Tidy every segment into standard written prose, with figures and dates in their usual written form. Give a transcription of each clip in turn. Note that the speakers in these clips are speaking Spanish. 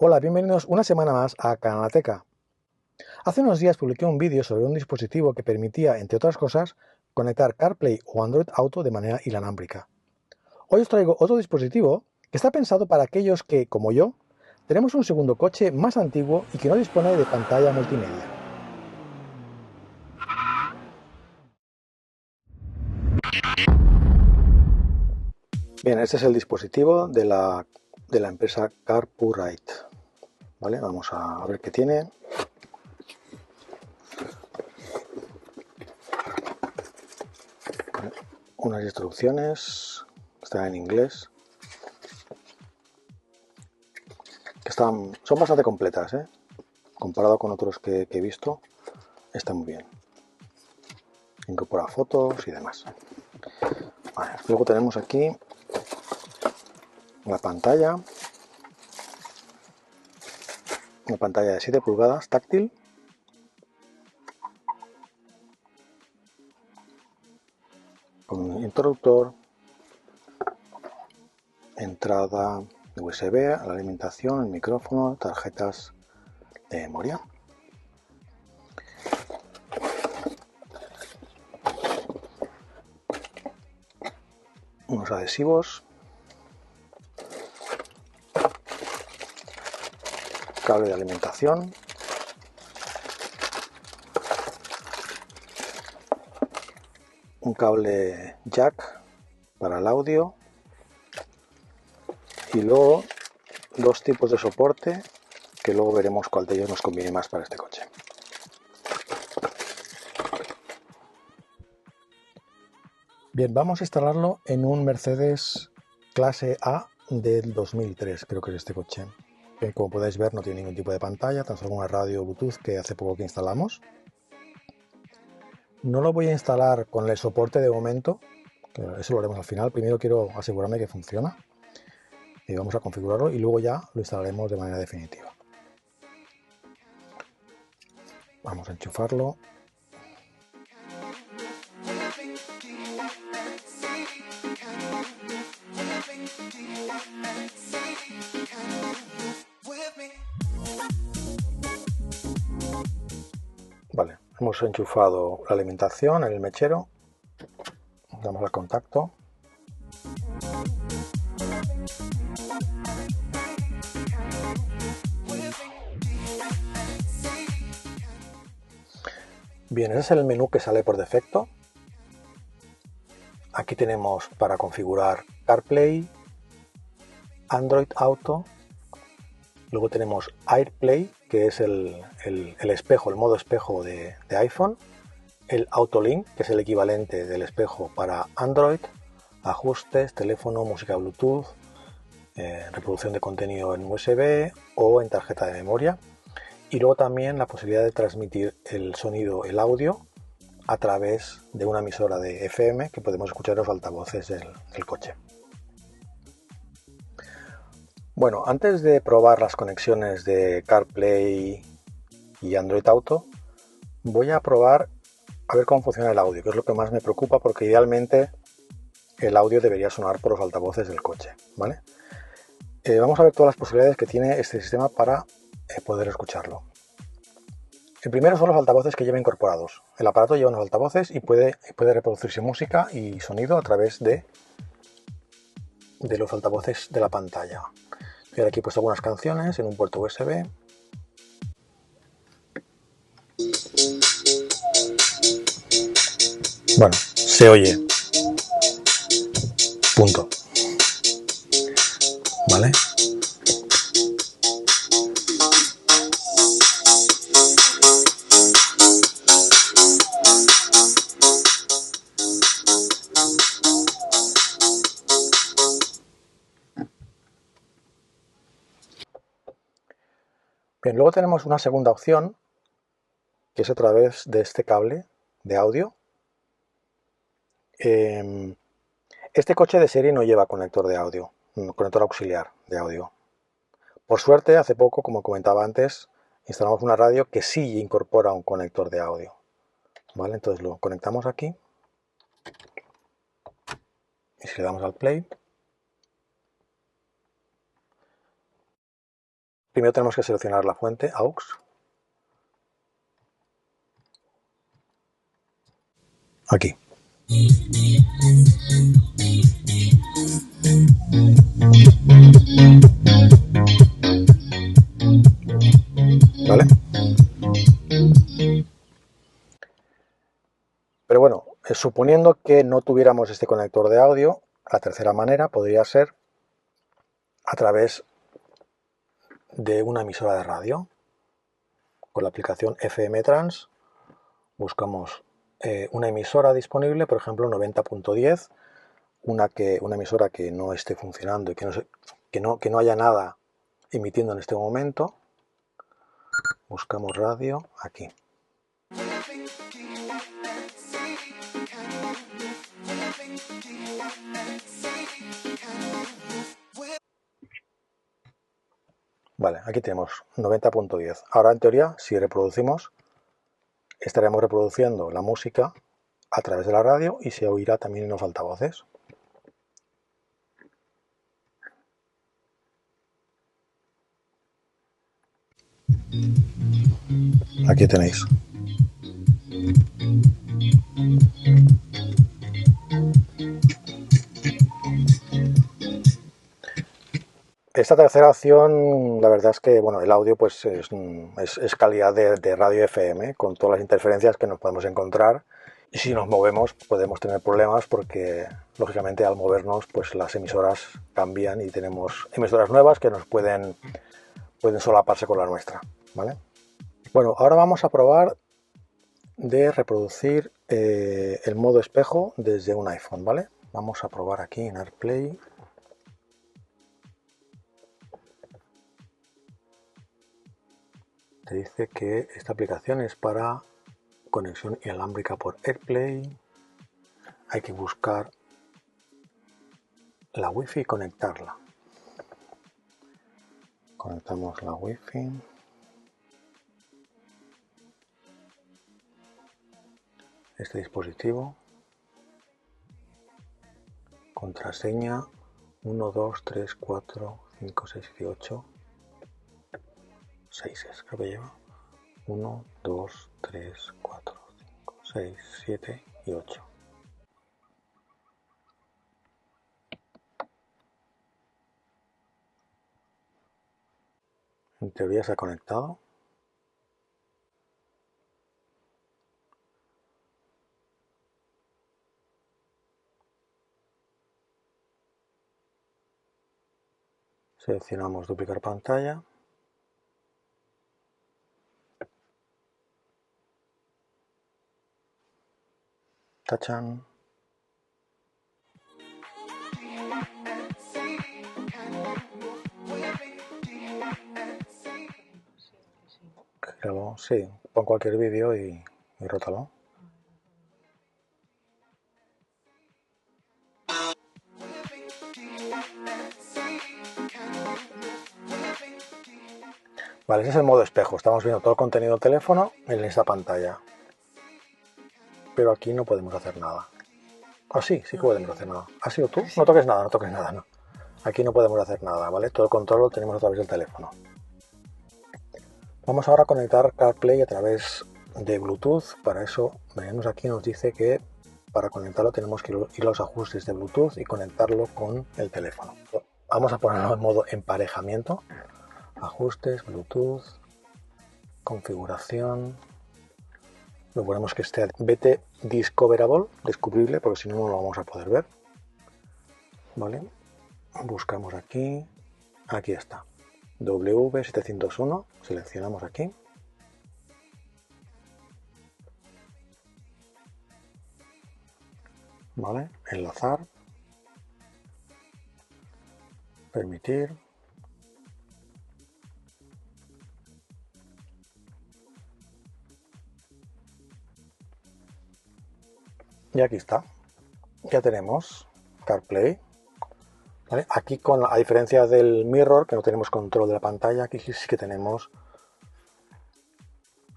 Hola, bienvenidos una semana más a Canalateca. Hace unos días publiqué un vídeo sobre un dispositivo que permitía, entre otras cosas, conectar CarPlay o Android Auto de manera inalámbrica. Hoy os traigo otro dispositivo que está pensado para aquellos que, como yo, tenemos un segundo coche más antiguo y que no dispone de pantalla multimedia. Bien, este es el dispositivo de la empresa Carpurite. ¿Vale? Vamos a ver qué tiene. Unas instrucciones, están en inglés, que son bastante completas, comparado con otros que he visto, está muy bien. Incorpora fotos y demás. Vale, luego tenemos aquí la pantalla, una pantalla de 7 pulgadas táctil, con un interruptor, entrada de USB, la alimentación, el micrófono, tarjetas de memoria. Unos adhesivos, cable de alimentación, un cable jack para el audio y luego dos tipos de soporte que luego veremos cuál de ellos nos conviene más para este coche. Bien, vamos a instalarlo en un Mercedes clase A del 2003, creo que es este coche. Que, como podéis ver, no tiene ningún tipo de pantalla, tan solo una radio Bluetooth que hace poco que instalamos. No lo voy a instalar con el soporte de momento, que eso lo haremos al final. Primero quiero asegurarme que funciona. Y vamos a configurarlo y luego ya lo instalaremos de manera definitiva. Vamos a enchufarlo. Vale, hemos enchufado la alimentación en el mechero. Damos al contacto. Bien, ese es el menú que sale por defecto. Aquí tenemos para configurar CarPlay, Android Auto, luego tenemos AirPlay, que es el espejo, el modo espejo de iPhone, el AutoLink, que es el equivalente del espejo para Android, ajustes, teléfono, música Bluetooth, reproducción de contenido en USB o en tarjeta de memoria, y luego también la posibilidad de transmitir el sonido, el audio, a través de una emisora de FM que podemos escuchar en los altavoces del coche. Bueno, antes de probar las conexiones de CarPlay y Android Auto, voy a probar a ver cómo funciona el audio, que es lo que más me preocupa, porque idealmente el audio debería sonar por los altavoces del coche, ¿vale? Vamos a ver todas las posibilidades que tiene este sistema para poder escucharlo. El primero son los altavoces que lleva incorporados. El aparato lleva unos altavoces y puede reproducirse música y sonido a través de los altavoces de la pantalla. Yo aquí he puesto algunas canciones en un puerto USB. Bueno, se oye. Punto. ¿Vale? Bien, luego tenemos una segunda opción, que es a través de este cable de audio. Este coche de serie no lleva conector de audio, conector auxiliar de audio. Por suerte, hace poco, como comentaba antes, instalamos una radio que sí incorpora un conector de audio. ¿Vale? Entonces lo conectamos aquí y si le damos al play, Primero tenemos que seleccionar la fuente AUX. Aquí. ¿Vale? Pero bueno, suponiendo que no tuviéramos este conector de audio, la tercera manera podría ser a través de una emisora de radio. Con la aplicación FM Trans buscamos una emisora disponible, por ejemplo 90.10, una emisora que no esté funcionando y que no haya nada emitiendo en este momento. Buscamos radio aquí. Vale, aquí tenemos 90.10. Ahora, en teoría, si reproducimos, estaremos reproduciendo la música a través de la radio y se oirá también en los altavoces. Aquí tenéis. Esta tercera opción, la verdad es que bueno, el audio pues es calidad de radio FM, con todas las interferencias que nos podemos encontrar. Y si nos movemos podemos tener problemas porque, lógicamente, al movernos pues las emisoras cambian y tenemos emisoras nuevas que nos pueden solaparse con la nuestra, ¿vale? Bueno, ahora vamos a probar de reproducir el modo espejo desde un iPhone, ¿vale? Vamos a probar aquí en AirPlay. Te dice que esta aplicación es para conexión inalámbrica por AirPlay. Hay que buscar la Wi-Fi y conectarla. Conectamos la Wi-Fi. Este dispositivo. Contraseña 1, 2, 3, 4, 5, 6, 8. 6 es, creo que lleva. 1, 2, 3, 4, 5, 6, 7 y 8. En teoría se ha conectado. Seleccionamos duplicar pantalla. Tachan. Gíralo, sí, pon cualquier vídeo y rótalo. Vale, ese es el modo espejo. Estamos viendo todo el contenido del teléfono en esta pantalla. Pero aquí no podemos hacer nada. Ah, sí, sí que podemos hacer nada. ¿Has sido tú? No toques nada, no toques nada, no. Aquí no podemos hacer nada, ¿vale? Todo el control lo tenemos a través del teléfono. Vamos ahora a conectar CarPlay a través de Bluetooth. Para eso, venimos aquí, nos dice que para conectarlo tenemos que ir a los ajustes de Bluetooth y conectarlo con el teléfono. Vamos a ponerlo en modo emparejamiento. Ajustes, Bluetooth, configuración. Lo ponemos que esté BT Discoverable, descubrible, porque si no, no lo vamos a poder ver. Vale. Buscamos aquí. Aquí está. W701. Seleccionamos aquí. Vale. Enlazar. Permitir. Y aquí está. Ya tenemos CarPlay. ¿Vale? Aquí, a diferencia del mirror, que no tenemos control de la pantalla, aquí sí que tenemos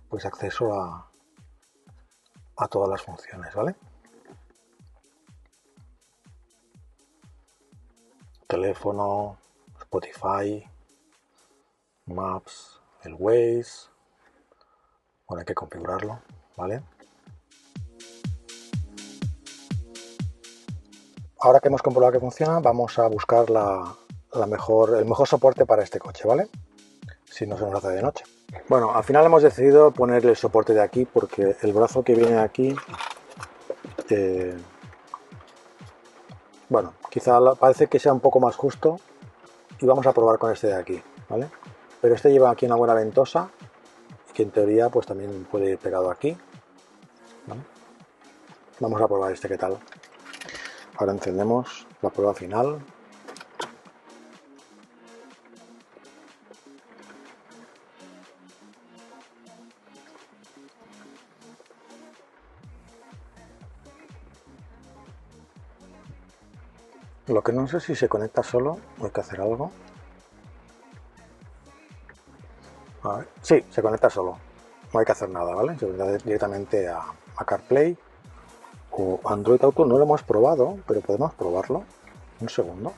pues acceso a todas las funciones, ¿vale? Teléfono, Spotify, Maps, el Waze. Bueno, hay que configurarlo, ¿vale? Ahora que hemos comprobado que funciona, vamos a buscar el mejor soporte para este coche, ¿vale? Si no se nos hace de noche. Bueno, al final hemos decidido ponerle el soporte de aquí porque el brazo que viene aquí, bueno, quizá parece que sea un poco más justo y vamos a probar con este de aquí, ¿vale? Pero este lleva aquí una buena ventosa que en teoría pues también puede ir pegado aquí, ¿vale? Vamos a probar este qué tal. Ahora encendemos la prueba final. Lo que no sé si se conecta solo o hay que hacer algo. A ver. Sí, se conecta solo. No hay que hacer nada, ¿vale? Se conecta directamente a CarPlay o Android Auto. No lo hemos probado, pero podemos probarlo. Un segundo.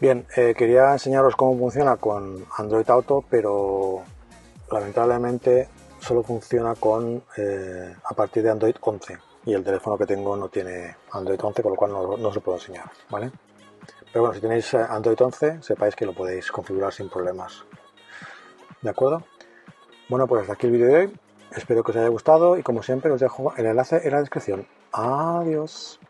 Bien, quería enseñaros cómo funciona con Android Auto, pero lamentablemente solo funciona a partir de Android 11 y el teléfono que tengo no tiene Android 11, con lo cual no os lo puedo enseñar, ¿vale? Pero bueno, si tenéis Android 11, sepáis que lo podéis configurar sin problemas. ¿De acuerdo? Bueno, pues hasta aquí el vídeo de hoy. Espero que os haya gustado y como siempre os dejo el enlace en la descripción. Adiós.